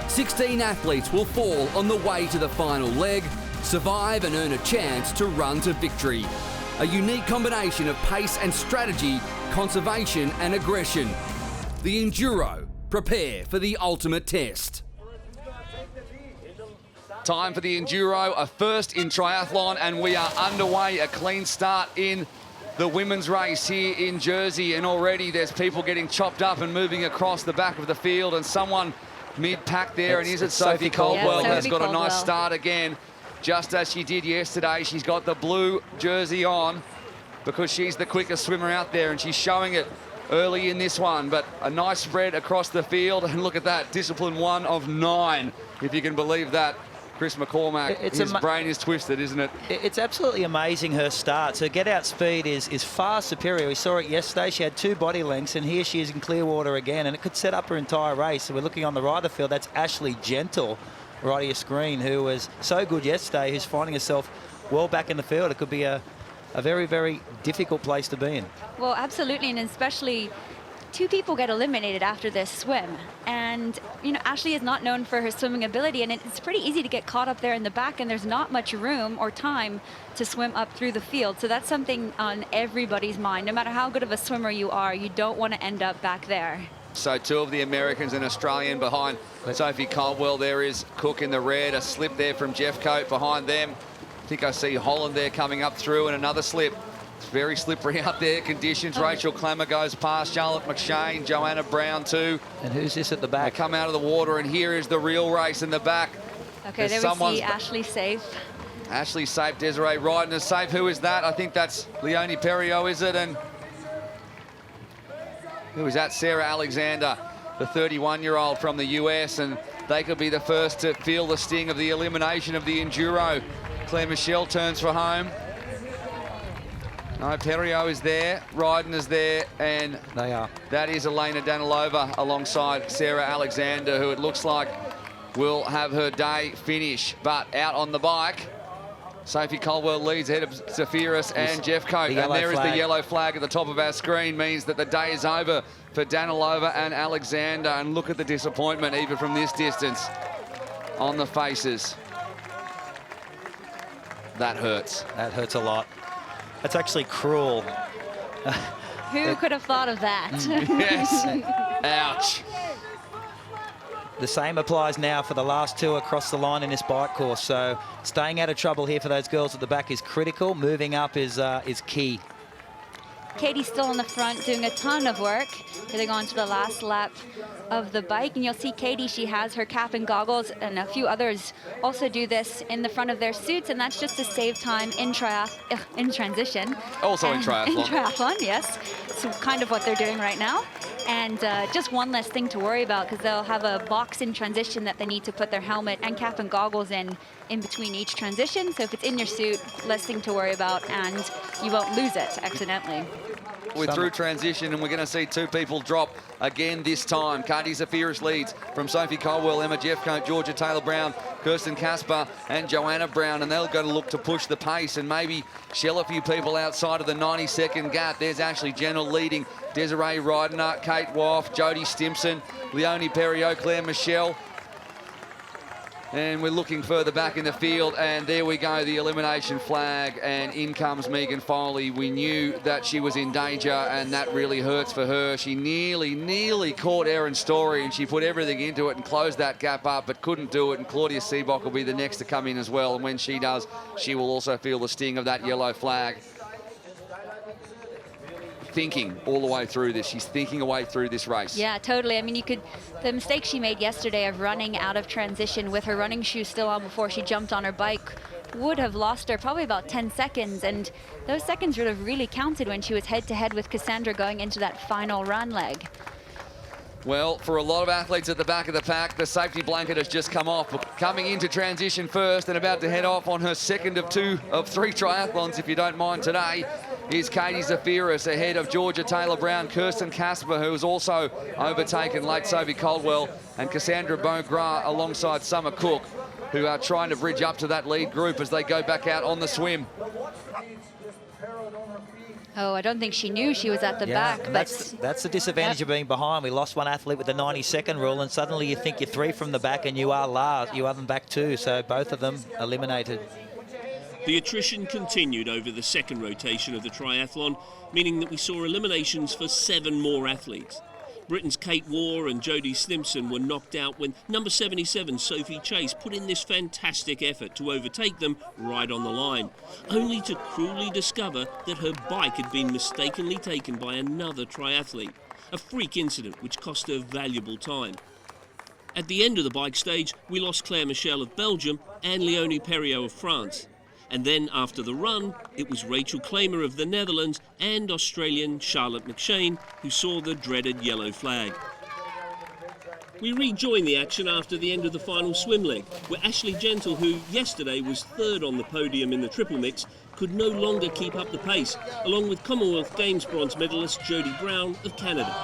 16 athletes will fall on the way to the final leg, survive and earn a chance to run to victory. A unique combination of pace and strategy, conservation and aggression. The Enduro. Prepare for the ultimate test. Time for the Enduro, a first in triathlon, and we are underway. A clean start in the women's race here in Jersey, and already there's people getting chopped up and moving across the back of the field, and someone mid-pack there, and is it Sophie Caldwell has got a nice start again, just as she did yesterday. She's got the blue jersey on because she's the quickest swimmer out there, and she's showing it early in this one, but a nice spread across the field, and look at that, discipline 1 of 9, if you can believe that. Chris McCormack, his brain is twisted, isn't it? It's absolutely amazing, her starts. Her get-out speed is far superior. We saw it yesterday. She had 2 body lengths, and here she is in clear water again, and it could set up her entire race. So we're looking on the right of the field. That's Ashley Gentle, right of your screen, who was so good yesterday, who's finding herself well back in the field. It could be a very, very difficult place to be in. Well, absolutely, and especially 2 people get eliminated after this swim, and you know, Ashley is not known for her swimming ability, and it's pretty easy to get caught up there in the back, and there's not much room or time to swim up through the field. So that's something on everybody's mind. No matter how good of a swimmer you are, you don't want to end up back there. So 2 of the Americans and Australian behind Sophie Caldwell. There is Cook in the red, a slip there from Jeffcoat behind them. I think I see Holland there coming up through, and another slip. It's very slippery out there, conditions. Rachel Clemmer goes past, Charlotte McShane, Joanna Brown too. And who's this at the back? They come out of the water, and here is the real race in the back. Okay, there we see Ashley safe. Ashley safe, Desiree Ryden is safe. Who is that? I think that's Leonie Perriot, is it? And who is that? Sarah Alexander, the 31-year-old from the US, and they could be the first to feel the sting of the elimination of the Enduro. Claire Michelle turns for home. No, Perriot is there, Ryden is there, and they are. That is Elena Danilova alongside Sarah Alexander, who it looks like will have her day finish. But out on the bike, Sophie Caldwell leads ahead of Zafiris and Jeffcoat. And there is the yellow flag at the top of our screen, means that the day is over for Danilova and Alexander. And look at the disappointment, even from this distance, on the faces. That hurts. That hurts a lot. That's actually cruel. Who could have thought of that? Yes. Ouch. The same applies now for the last 2 across the line in this bike course. So staying out of trouble here for those girls at the back is critical. Moving up is key. Katie's still on the front doing a ton of work. Heading on to the last lap of the bike, and you'll see Katie, she has her cap and goggles, and a few others also do this in the front of their suits, and that's just to save time in transition. Also in triathlon. In triathlon, yes. So kind of what they're doing right now. And just one less thing to worry about, because they'll have a box in transition that they need to put their helmet and cap and goggles in between each transition. So if it's in your suit, less thing to worry about, and you won't lose it accidentally. We're through transition, and we're going to see two people drop again this time. Katie Zafiris leads from Sophie Colwell, Emma Jeffcoat, Georgia Taylor-Brown, Kirsten Casper and Joanna Brown, and they're going to look to push the pace and maybe shell a few people outside of the 90-second gap. There's Ashley General leading, Desiree Rydener, Kate Woff, Jodie Stimpson, Leonie Perriot, Claire Michelle. And we're looking further back in the field, and there we go, the elimination flag, and in comes Megan Foley. We knew that she was in danger, and that really hurts for her. She nearly caught Erin Story, and she put everything into it and closed that gap up, but couldn't do it, and Claudia Seebock will be the next to come in as well, and when she does, she will also feel the sting of that yellow flag. Thinking all the way through this. She's thinking away through this race. Yeah, totally. I mean, the mistake she made yesterday of running out of transition with her running shoes still on before she jumped on her bike would have lost her probably about 10 seconds. And those seconds would have really counted when she was head-to-head with Cassandra going into that final run leg. Well, for a lot of athletes at the back of the pack, the safety blanket has just come off. Coming into transition first and about to head off on her second of 3 triathlons, if you don't mind today, is Katie Zafiris ahead of Georgia Taylor-Brown, Kirsten Casper, who was also overtaken late Sophie Caldwell, and Cassandra Beaugras alongside Summer Cook, who are trying to bridge up to that lead group as they go back out on the swim. Oh, I don't think she knew she was at the back. But that's the disadvantage of being behind. We lost one athlete with the 90-second rule, and suddenly you think you're 3 from the back and you are last. You are them back too, so both of them eliminated. The attrition continued over the second rotation of the triathlon, meaning that we saw eliminations for 7 more athletes. Britain's Kate Waugh and Jodie Stimpson were knocked out when number 77 Sophie Chase put in this fantastic effort to overtake them right on the line, only to cruelly discover that her bike had been mistakenly taken by another triathlete, a freak incident which cost her valuable time. At the end of the bike stage, we lost Claire Michelle of Belgium and Leonie Perriot of France. And then after the run, it was Rachel Claimer of the Netherlands and Australian Charlotte McShane who saw the dreaded yellow flag. We rejoined the action after the end of the final swim leg, where Ashley Gentle, who yesterday was 3rd on the podium in the triple mix, could no longer keep up the pace, along with Commonwealth Games bronze medalist Jodie Brown of Canada.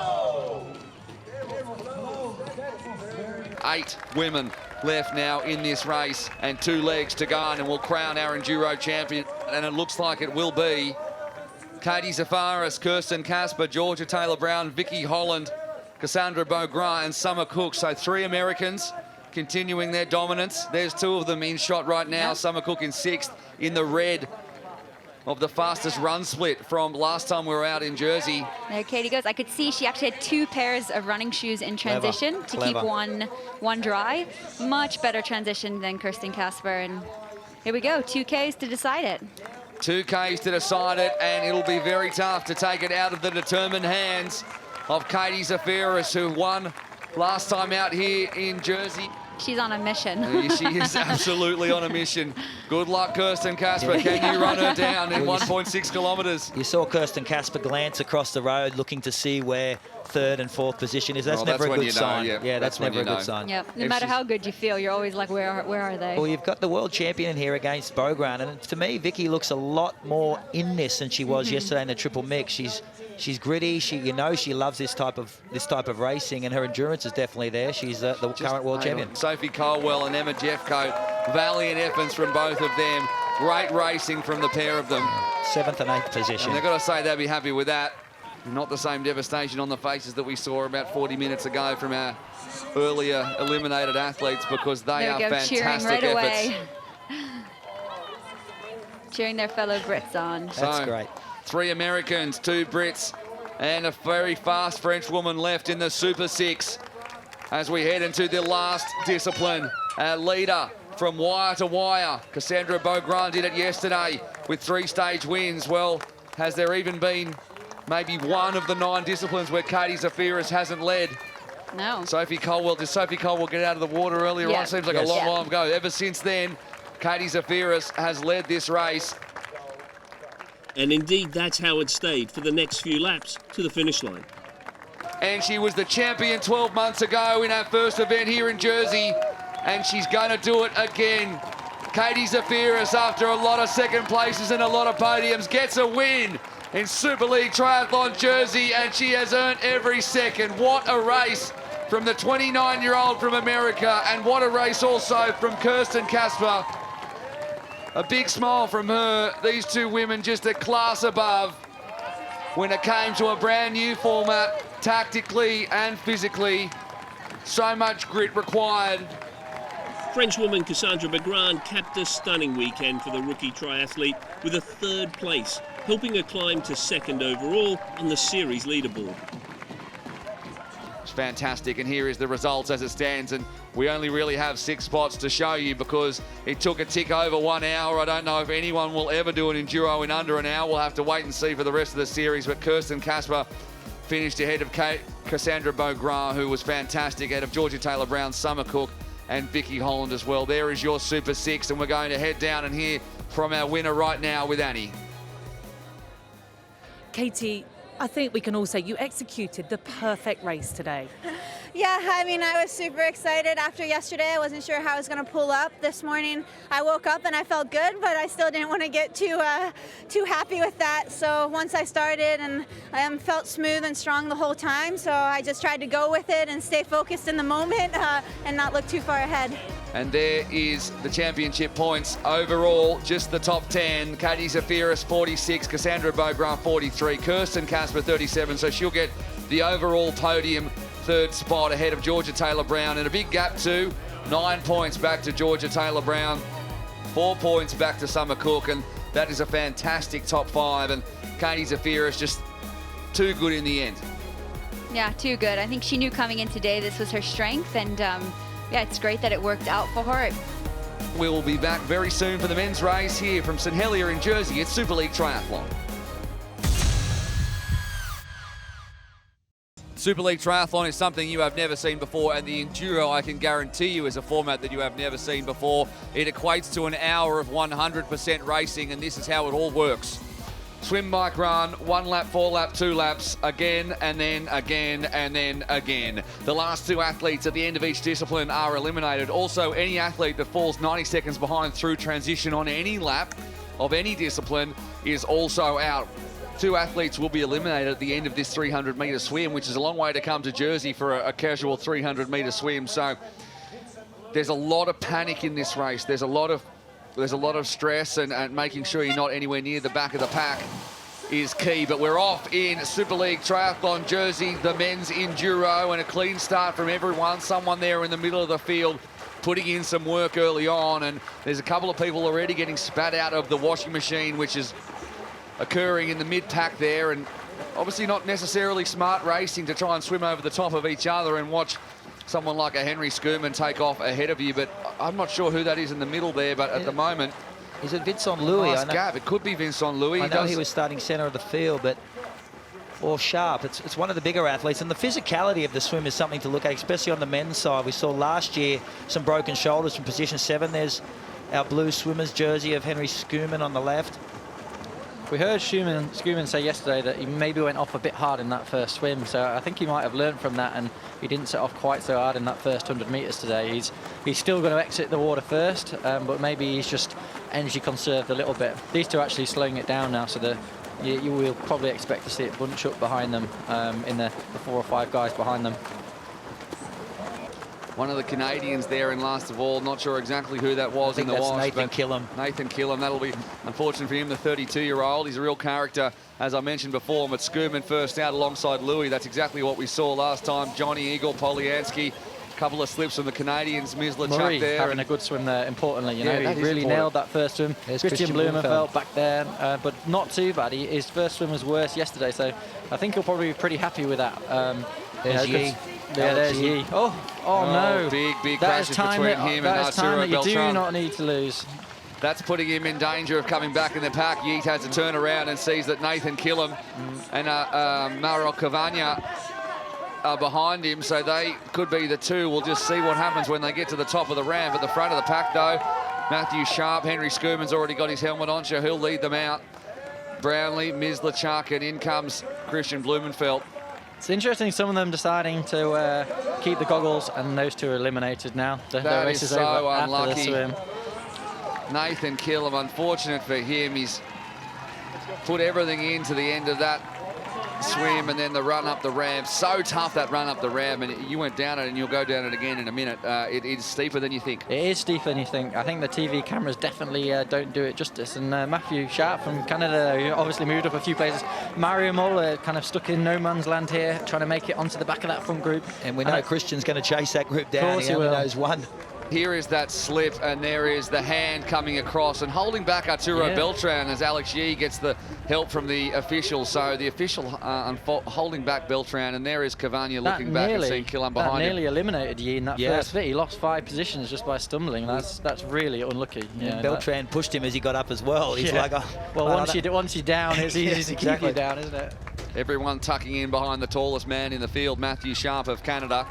8 women left now in this race, and 2 legs to go, and we'll crown our Enduro champion, and it looks like it will be Katie Zafiris, Kirsten Casper, Georgia Taylor-Brown, Vicky Holland, Cassandra Beaugras and Summer Cook. So 3 Americans continuing their dominance. There's 2 of them in shot right now. Yep. Summer Cook in 6th in the red of the fastest run split from last time we were out in Jersey. There Katie goes. I could see she actually had 2 pairs of running shoes in transition to keep one dry. Much better transition than Kirsten Casper. And here we go, 2Ks to decide it. 2Ks to decide it, and it'll be very tough to take it out of the determined hands of Katie Zafiris, who won last time out here in Jersey. She's on a mission. She is absolutely on a mission. Good luck, Kirsten Casper. Can you run her down in 1.6 kilometres? You saw Kirsten Casper glance across the road looking to see where 3rd and 4th position is. That's never a good sign. Yeah, that's never a good sign. Yep. No matter how good you feel, you're always like, where are they? Well, you've got the world champion here against Beaugras, and to me, Vicky looks a lot more in this than she was yesterday in the triple mix. She's gritty. She loves this type of racing, and her endurance is definitely there. She's the current world champion. Sophie Colwell and Emma Jeffcoat, valiant efforts from both of them. Great racing from the pair of them. 7th and 8th position. And they've got to say they'll be happy with that. Not the same devastation on the faces that we saw about 40 minutes ago from our earlier eliminated athletes, because they are fantastic efforts. Cheering their fellow Brits on. That's great. 3 Americans, 2 Brits, and a very fast French woman left in the Super 6 as we head into the last discipline. Our leader from wire to wire, Cassandra Beaugras, did it yesterday with 3 stage wins. Well, has there even been maybe one of the 9 disciplines where Katie Zafiris hasn't led. No. Does Sophie Colwell get out of the water earlier on? Seems like a long time ago. Ever since then, Katie Zafiris has led this race. And indeed, that's how it stayed for the next few laps to the finish line. And she was the champion 12 months ago in her first event here in Jersey, and she's going to do it again. Katie Zafiris, after a lot of second places and a lot of podiums, gets a win in Super League Triathlon Jersey, and she has earned every second. What a race from the 29-year-old from America, and what a race also from Kirsten Kasper. A big smile from her. These two women just a class above when it came to a brand new format, tactically and physically. So much grit required. Frenchwoman Cassandra Begran capped a stunning weekend for the rookie triathlete with a 3rd place, helping her climb to 2nd overall on the series leaderboard. It's fantastic, and here is the results as it stands, and we only really have 6 spots to show you because it took a tick over 1 hour. I don't know if anyone will ever do an enduro in under an hour. We'll have to wait and see for the rest of the series, but Kirsten Kasper finished ahead of Cassandra Begran, who was fantastic, ahead of Georgia Taylor-Brown, Summer Cook, and Vicky Holland as well. There is your Super 6, and we're going to head down and hear from our winner right now with Annie. Katie, I think we can all say you executed the perfect race today. Yeah, I mean, I was super excited after yesterday. I wasn't sure how I was going to pull up. This morning, I woke up and I felt good, but I still didn't want to get too happy with that. So once I started, and I felt smooth and strong the whole time, so I just tried to go with it and stay focused in the moment and not look too far ahead. And there is the championship points overall, just the top 10. Katie Zafiris, 46, Cassandra Begran, 43, Kirsten Kasper, 37, so she'll get the overall podium 3rd spot ahead of Georgia Taylor-Brown, and a big gap too. 9 points back to Georgia Taylor-Brown, 4 points back to Summer Cook, and that is a fantastic top 5, and Katie Zafiris just too good in the end. Yeah, too good. I think she knew coming in today this was her strength, and yeah, it's great that it worked out for her. We will be back very soon for the men's race here from St Helier in Jersey. It's Super League Triathlon. Super League Triathlon is something you have never seen before, and the Enduro, I can guarantee you, is a format that you have never seen before. It equates to an hour of 100% racing, and this is how it all works. Swim, bike, run, 1 lap, 4 lap, 2 laps, again, and then again, and then again. The last 2 athletes at the end of each discipline are eliminated. Also, any athlete that falls 90 seconds behind through transition on any lap of any discipline is also out. 2 athletes will be eliminated at the end of this 300-metre swim, which is a long way to come to Jersey for a casual 300-metre swim. So there's a lot of panic in this race. There's a lot of stress, and making sure you're not anywhere near the back of the pack is key. But we're off in Super League Triathlon Jersey, the men's enduro, and a clean start from everyone. Someone there in the middle of the field putting in some work early on, and there's a couple of people already getting spat out of the washing machine, which is occurring in the mid-pack there, and obviously not necessarily smart racing to try and swim over the top of each other and watch someone like a Henry Schoeman take off ahead of you. But I'm not sure who that is in the middle there, but at the moment... Is it Vincent Louis? Nice gap. It could be Vincent Louis. I know he was starting centre of the field, but... Or sharp. It's one of the bigger athletes, and the physicality of the swim is something to look at, especially on the men's side. We saw last year some broken shoulders from position 7. There's our blue swimmer's jersey of Henry Schoeman on the left. We heard Schoeman say yesterday that he maybe went off a bit hard in that first swim, so I think he might have learned from that, and he didn't set off quite so hard in that first 100 metres today. He's still going to exit the water first, but maybe he's just energy conserved a little bit. These two are actually slowing it down now, so you will probably expect to see it bunch up behind them in the 4 or 5 guys behind them. One of the Canadians there in last of all, not sure exactly who that was in the wash. Nathan Killam. Nathan Killam, that'll be unfortunate for him, the 32-year-old. He's a real character, as I mentioned before, but Schoeman first out alongside Louis. That's exactly what we saw last time. Johnny Eagle, Polyansky, a couple of slips from the Canadians. Mizlachuk there. Having a good swim there, importantly. You know, he really nailed that first swim. There's Christian Blumenfeld back there, but not too bad. His first swim was worse yesterday, so I think he'll probably be pretty happy with that. There's Yi. Yeah, there's Yi. Oh no. Big That is crashes time between him and that is time Arturo that you do Beltran. not need to lose. That's putting him in danger of coming back in the pack. Yeet has to turn around and sees that Nathan Killam and Mauro Cavagna are behind him, so they could be the two. We'll just see what happens when they get to the top of the ramp. At the front of the pack, though, Matthew Sharp, Henry Schuurman's already got his helmet on, so he'll lead them out. Brownlee, Mislachuk, and in comes Christian Blumenfeld. It's interesting, some of them deciding to keep the goggles, and those two are eliminated now. The race is so over unlucky. after the swim. Nathan Killam, unfortunate for him, he's put everything into the end of that swim and then the run up the ramp. So tough, that run up the ramp, and you went down it and you'll go down it again in a minute. It is steeper than you think. It is steeper than you think. I think the TV cameras definitely don't do it justice. And Matthew Sharp from Canada obviously moved up a few places. Mario Mola kind of stuck in no man's land here, trying to make it onto the back of that front group. And we know Christian's going to chase that group down. He only knows one. Here is that slip, and there is the hand coming across and holding back Arturo Beltran as Alex Yee gets the help from the official. So the official holding back Beltran, and there is Cavagna looking back and seeing Killam behind him. That nearly eliminated Yee in that first bit. He lost 5 positions just by stumbling. That's really unlucky. Yeah, Beltran pushed him as he got up as well. He's like, well, once you're down, it's easy to keep you down, isn't it? Everyone tucking in behind the tallest man in the field, Matthew Sharp of Canada.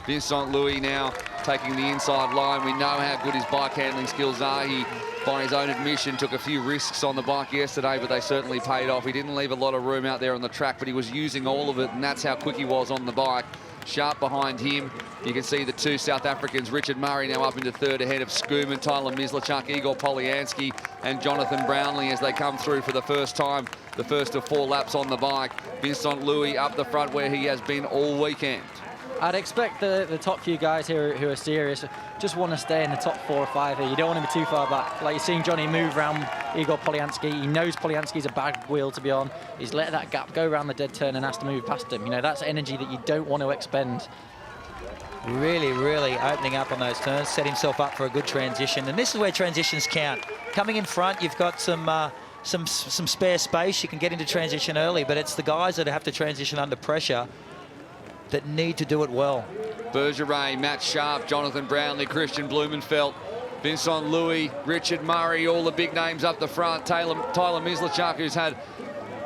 Vincent Louis now taking the inside line. We know how good his bike handling skills are. He, by his own admission, took a few risks on the bike yesterday, but they certainly paid off. He didn't leave a lot of room out there on the track, but he was using all of it, and that's how quick he was on the bike. Sharp behind him. You can see the two South Africans, Richard Murray now up into third ahead of Schuurman, Tyler Mislachuk, Igor Polyansky and Jonathan Brownlee as they come through for the first time, the first of 4 laps on the bike. Vincent Louis up the front where he has been all weekend. I'd expect the top few guys here who are serious just want to stay in the top 4 or 5 here. You don't want to be too far back. Like you're seeing Johnny move around Igor Polyansky. He knows Polyansky's a bad wheel to be on. He's let that gap go around the dead turn and has to move past him. You know, that's energy that you don't want to expend. Really, really opening up on those turns, set himself up for a good transition. And this is where transitions count. Coming in front, you've got some spare space. You can get into transition early, but it's the guys that have to transition under pressure that need to do it well. Bergeret, Matt Sharp, Jonathan Brownlee, Christian Blumenfeld, Vincent Louis, Richard Murray, all the big names up the front. Tyler Mislachuk, who's had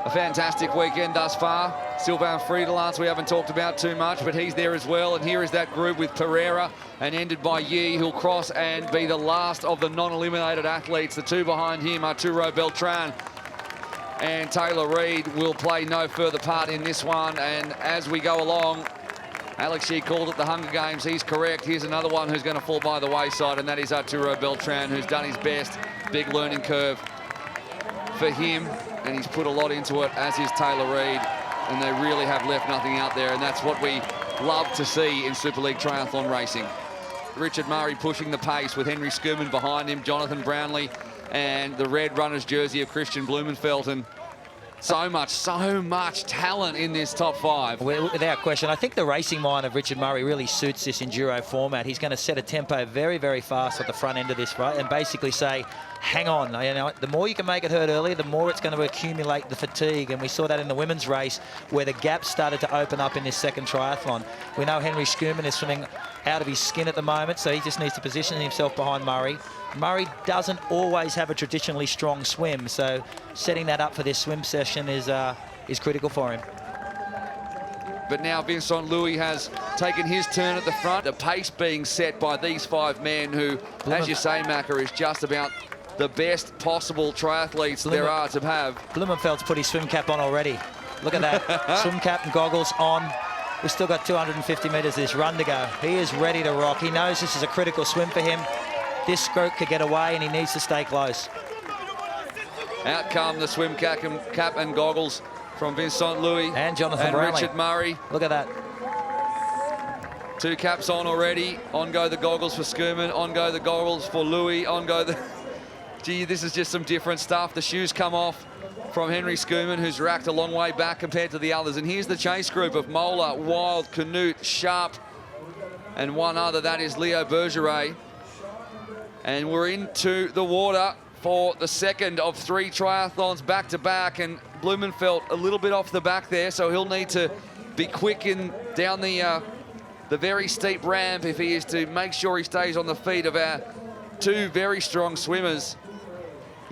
a fantastic weekend thus far. Sylvain Friedelance we haven't talked about too much, but he's there as well. And here is that group with Pereira and ended by Yee, who'll cross and be the last of the non-eliminated athletes. The two behind him, Arturo Beltran and Taylor Reid, will play no further part in this one. And as we go along, Alex Yee called it the Hunger Games. He's correct. Here's another one who's going to fall by the wayside, and that is Arturo Beltran, who's done his best. Big learning curve for him, and he's put a lot into it, as is Taylor Reid, and they really have left nothing out there, and that's what we love to see in Super League Triathlon racing. Richard Murray pushing the pace with Henry Schuurman behind him, Jonathan Brownlee, and the red runner's jersey of Christian Blumenfeld. And so much talent in this top 5. Without question. I think the racing mind of Richard Murray really suits this enduro format. He's going to set a tempo very, very fast at the front end of this, right, and basically say, hang on. You know, the more you can make it hurt early, the more it's going to accumulate the fatigue. And we saw that in the women's race where the gap started to open up in this second triathlon. We know Henry Schuurman is swimming out of his skin at the moment, so he just needs to position himself behind Murray. Murray doesn't always have a traditionally strong swim, so setting that up for this swim session is critical for him. But now Vincent Louis has taken his turn at the front. The pace being set by these 5 men who, as you say, Macca, is just about the best possible triathletes there are to have. Blumenfeld's put his swim cap on already. Look at that. Swim cap and goggles on. We've still got 250 metres this run to go. He is ready to rock. He knows this is a critical swim for him. This stroke could get away and he needs to stay close. Out come the swim cap and goggles from Vincent Louis and Jonathan and Brownlee. Richard Murray. Look at that. 2 caps on already. On go the goggles for Schuurman. On go the goggles for Louis. On go the... Gee, this is just some different stuff. The shoes come off from Henry Schuurman, who's racked a long way back compared to the others. And here's the chase group of Mola, Wild, Canute, Sharp, and one other. That is Leo Bergeret. And we're into the water for the second of 3 triathlons back-to-back. And Blumenfeld a little bit off the back there, so he'll need to be quick down the very steep ramp if he is to make sure he stays on the feet of our 2 very strong swimmers.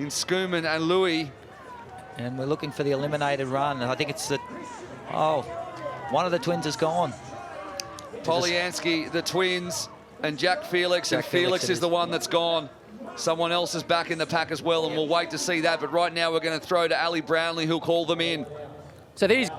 in Skuman and Louis. And we're looking for the eliminated run. I think it's the... Oh, one of the twins is gone. Polyansky, the twins, and Jack Felix. And Felix is the one that's gone. Someone else is back in the pack as well, and we'll wait to see that. But right now we're going to throw to Ali Brownlee, who'll call them in. So these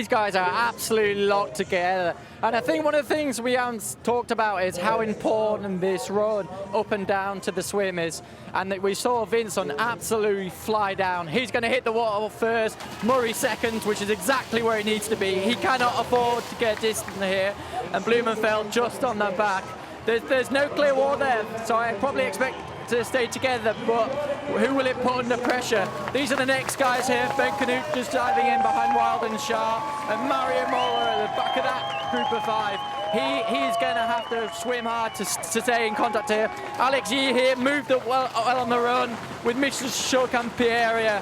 guys are absolutely locked together. And I think one of the things we haven't talked about is how important this run up and down to the swim is. And that we saw Vincent absolutely fly down. He's going to hit the water first, Murray second, which is exactly where he needs to be. He cannot afford to get distant here. And Blumenfeld just on the back. There's no clear wall there, so I probably expect to stay together, but who will it put under pressure? These are the next guys here. Ben Canute just diving in behind Wild and Sharp, and Mario Moller at the back of that group of 5. He's going to have to swim hard to stay in contact here. Alex Yee here moved up well on the run with Mr. Chocampieri.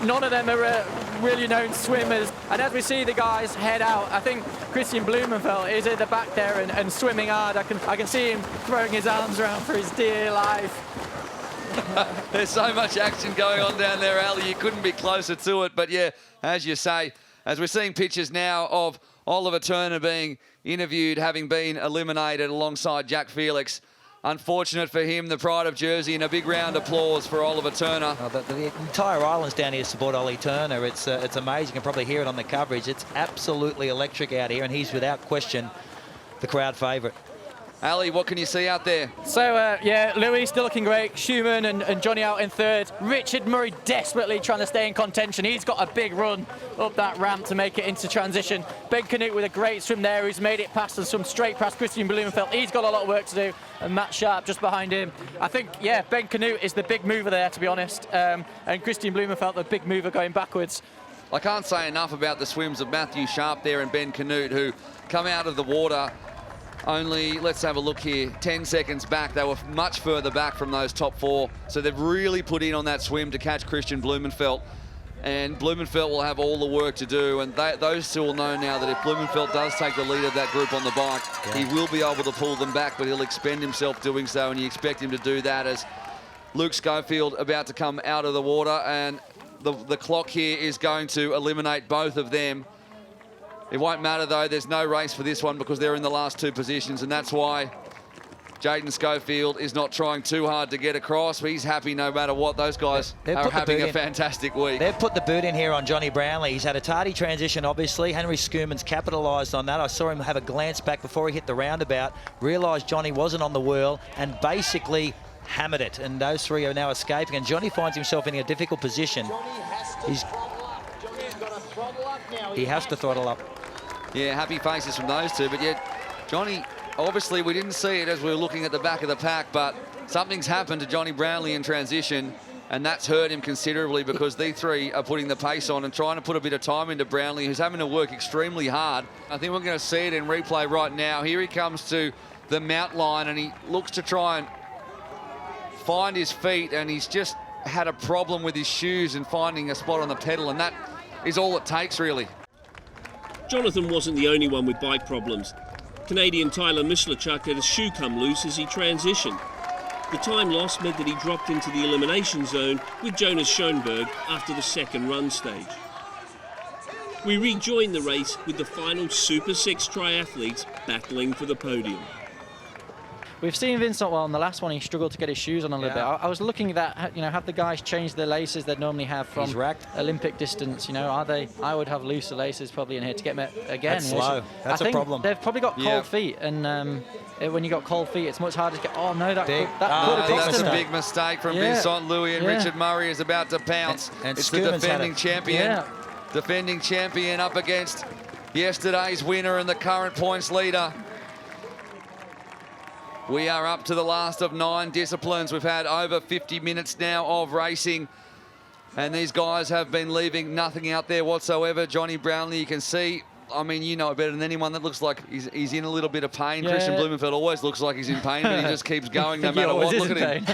None of them are really known swimmers. And as we see the guys head out, I think Christian Blumenfeld is at the back there and swimming hard. I can see him throwing his arms around for his dear life. There's so much action going on down there, Ali. You couldn't be closer to it. But yeah, as you say, as we're seeing pictures now of Oliver Turner being interviewed, having been eliminated alongside Jack Felix. Unfortunate for him, the pride of Jersey, and a big round of applause for Oliver Turner. Oh, the entire island's down here to support Ollie Turner. It's amazing. You can probably hear it on the coverage. It's absolutely electric out here, and he's without question the crowd favourite. Ali, what can you see out there? So, yeah, Louis still looking great. Schumann and Johnny out in third. Richard Murray desperately trying to stay in contention. He's got a big run up that ramp to make it into transition. Ben Canute with a great swim there, who's made it past and swum straight past Christian Blumenfeld. He's got a lot of work to do. And Matt Sharp just behind him. I think, yeah, Ben Canute is the big mover there, to be honest. And Christian Blumenfeld, the big mover going backwards. I can't say enough about the swims of Matthew Sharp there and Ben Canute, who come out of the water only, let's have a look here, 10 seconds back. They were much further back from those top 4. So they've really put in on that swim to catch Christian Blumenfeld. And Blumenfeld will have all the work to do. And those two will know now that if Blumenfeld does take the lead of that group on the bike, he will be able to pull them back, but he'll expend himself doing so. And you expect him to do that as Luke Schofield about to come out of the water. And the clock here is going to eliminate both of them. It won't matter, though. There's no race for this one because they're in the last 2 positions, and that's why Jaden Schofield is not trying too hard to get across. He's happy no matter what. Those guys are having a fantastic week. They've put the boot in here on Johnny Brownlee. He's had a tardy transition, obviously. Henry Skuman's capitalised on that. I saw him have a glance back before he hit the roundabout, realised Johnny wasn't on the whirl, and basically hammered it. And those 3 are now escaping, and Johnny finds himself in a difficult position. He has to throttle up. Yeah, happy faces from those 2, but yet Johnny, obviously we didn't see it as we were looking at the back of the pack, but something's happened to Johnny Brownlee in transition, and that's hurt him considerably because these 3 are putting the pace on and trying to put a bit of time into Brownlee, who's having to work extremely hard. I think we're going to see it in replay right now. Here he comes to the mount line, and he looks to try and find his feet, and he's just had a problem with his shoes and finding a spot on the pedal, and that is all it takes, really. Jonathan wasn't the only one with bike problems. Canadian Tyler Mislachuk had a shoe come loose as he transitioned. The time lost meant that he dropped into the elimination zone with Jonas Schoenberg after the second run stage. We rejoined the race with the final Super 6 triathletes battling for the podium. We've seen Vincent, well, in the last one, he struggled to get his shoes on a little bit. I was looking at that, you know, have the guys changed the laces they normally have from Olympic distance? You know, are they? I would have looser laces probably in here to get me again. That's slow. That's a problem. They've probably got cold feet, and when you got cold feet, it's much harder to get. Oh no, that that's a big mistake from Vincent Louis, and Richard Murray is about to pounce. And it's the defending champion. Defending champion up against yesterday's winner and the current points leader. We are up to the last of 9 disciplines. We've had over 50 minutes now of racing, and these guys have been leaving nothing out there whatsoever. Johnny Brownlee, you can see, I mean, you know it better than anyone, that looks like he's in a little bit of pain. Yeah. Christian Blumenfeld always looks like he's in pain, but he just keeps going no matter what. Look at him.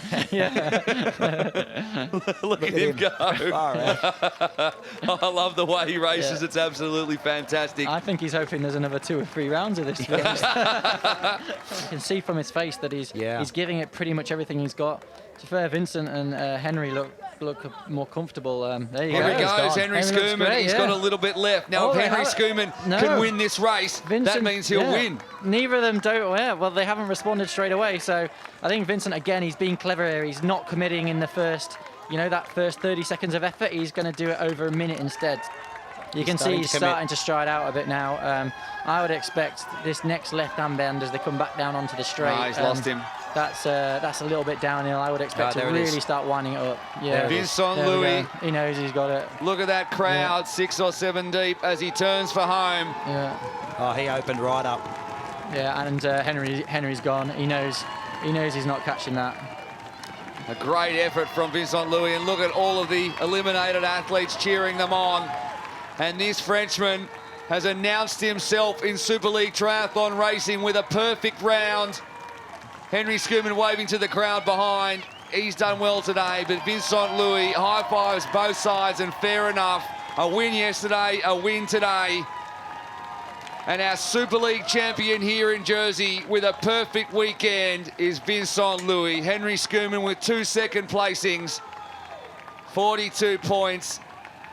Look at him go. I love the way he races. It's absolutely fantastic. I think he's hoping there's another 2 or 3 rounds of this. You can see from his face that he's giving it pretty much everything he's got. To fair, Vincent and Henry look look more comfortable. There you Here go. he goes, Henry Schoeman. Great, He's got a little bit left. Now, if Henry Schoeman can win this race, that means he'll win. Neither of them don't. Well, they haven't responded straight away. So I think Vincent, again, he's being clever here. He's not committing in the first, that first 30 seconds of effort. He's going to do it over a minute instead. You can see he's starting to stride out a bit now. I would expect this next left-hand bend as they come back down onto the straight. He's lost him. That's a little bit downhill. I would expect to really start winding it up. Yeah, Vincent Louis. He knows he's got it. Look at that crowd, 6 or 7 deep as he turns for home. Yeah. Oh, he opened right up. Yeah, and Henry's gone. He knows he's not catching that. A great effort from Vincent Louis, and look at all of the eliminated athletes cheering them on. And this Frenchman has announced himself in Super League Triathlon racing with a perfect round. Henry Schoeman waving to the crowd behind. He's done well today, but Vincent Louis high fives both sides, and fair enough. A win yesterday, a win today. And our Super League champion here in Jersey with a perfect weekend is Vincent Louis. Henry Schoeman with 2 second placings, 42 points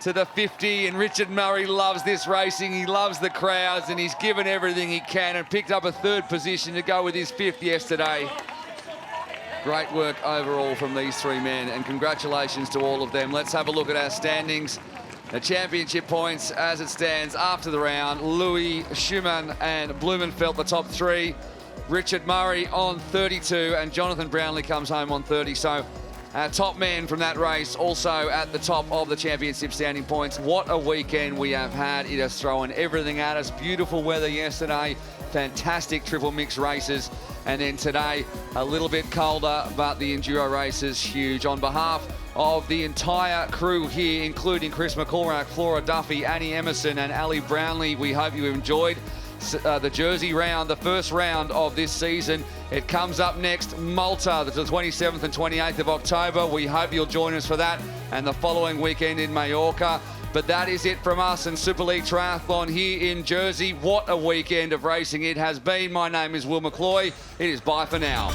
to the 50, and Richard Murray loves this racing. He loves the crowds, and he's given everything he can and picked up a 3rd position to go with his 5th yesterday. Great work overall from these 3 men, and congratulations to all of them. Let's have a look at our standings. The championship points as it stands after the round. Louis, Schumann and Blumenfeld the top 3. Richard Murray on 32, and Jonathan Brownlee comes home on 30. So our top man from that race also at the top of the championship standing points. What a weekend we have had. It has thrown everything at us. Beautiful weather yesterday, fantastic triple mix races, and then today a little bit colder, but the enduro races huge. On behalf of the entire crew here, including Chris McCormack, Flora Duffy, Annie Emerson and Ali Brownlee, we hope you enjoyed the Jersey round, the first round of this season. It comes up next, Malta, the 27th and 28th of October. We hope you'll join us for that, and the following weekend in Mallorca. But that is it from us and Super League Triathlon here in Jersey. What a weekend of racing it has been. My name is Will McCloy. It is bye for now.